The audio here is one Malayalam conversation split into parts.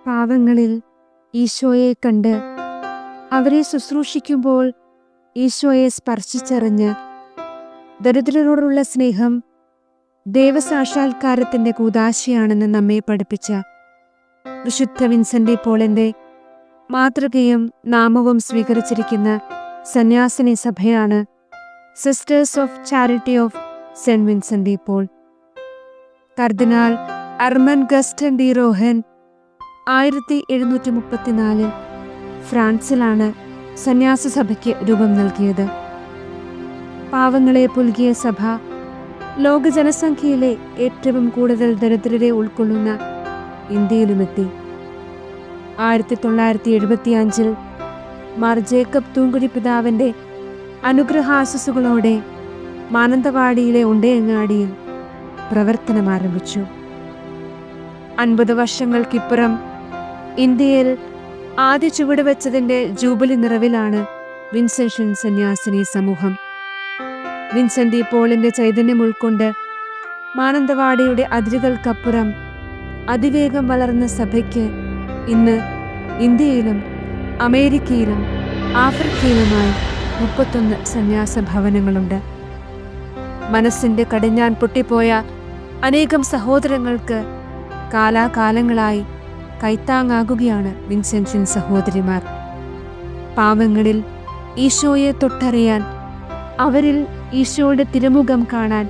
പാവങ്ങളിൽ ഈശോയെ കണ്ട് അവരെ ശുശ്രൂഷിക്കുമ്പോൾ ഈശോയെ സ്പർശിച്ചറിഞ്ഞ് ദരിദ്രരോടുള്ള സ്നേഹം ദൈവസാക്ഷാത്കാരത്തിൻ്റെ കൂദാശയാണെന്ന് നമ്മെ പഠിപ്പിച്ച വിശുദ്ധ വിൻസെൻ്റ് പോളിൻ്റെ മാതൃകയും നാമവും സ്വീകരിച്ചിരിക്കുന്ന സന്യാസിനി സഭയാണ് sisters of charity of saint Vincent Paul. കർദിനാൾ അർമൻ ഗസ്റ്റൻ ഡി റോഹൻ 1734 ഫ്രാൻസിലാണ് സന്യാസ സഭയ്ക്ക് രൂപം നൽകിയത്. പാവങ്ങളെ പുൽകിയ സഭ ലോക ജനസംഖ്യയിലെ ഏറ്റവും കൂടുതൽ ദരിദ്രരെ ഉൾക്കൊള്ളുന്ന ഇന്ത്യയിലുമെത്തി. 1975 മാർ ജേക്കബ് തൂങ്കുഴി പിതാവിൻ്റെ അനുഗ്രഹാശസ്സുകളോടെ മാനന്തവാടിയിലെ ഉണ്ടയങ്ങാടിയിൽ പ്രവർത്തനം ആരംഭിച്ചു. 50 വർഷങ്ങൾക്കിപ്പുറം ഇന്ത്യയിൽ ആദ്യ ചുവടുവെച്ചതിൻ്റെ ജൂബിലി നിറവിലാണ് വിൻസെൻഷ്യൻ സന്യാസിനി സമൂഹം. വിൻസെൻ്റ് പോളിൻ്റെ ചൈതന്യം ഉൾക്കൊണ്ട് മാനന്തവാടിയുടെ അതിരുകൾക്കപ്പുറം അതിവേഗം വളർന്ന സഭയ്ക്ക് ഇന്ന് ഇന്ത്യയിലും അമേരിക്കയിലും ആഫ്രിക്കയിലുമായി 31 സന്യാസ ഭവനങ്ങളുണ്ട്. മനസ്സിൻ്റെ കടിഞ്ഞാൻ പൊട്ടിപ്പോയ അനേകം സഹോദരങ്ങൾക്ക് കാലാകാലങ്ങളായി കൈത്താങ്ങാകുകയാണ് വിൻസെൻഷ്യൻ സഹോദരിമാർ. പാവങ്ങളിൽ ഈശോയെ തൊട്ടറിയാൻ, അവരിൽ ഈശോയുടെ തിരുമുഖം കാണാൻ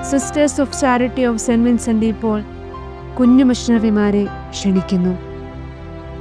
sisters of charity of saint Vincent Paul കുഞ്ഞു മിഷണറിമാരെ ക്ഷണിക്കുന്നു.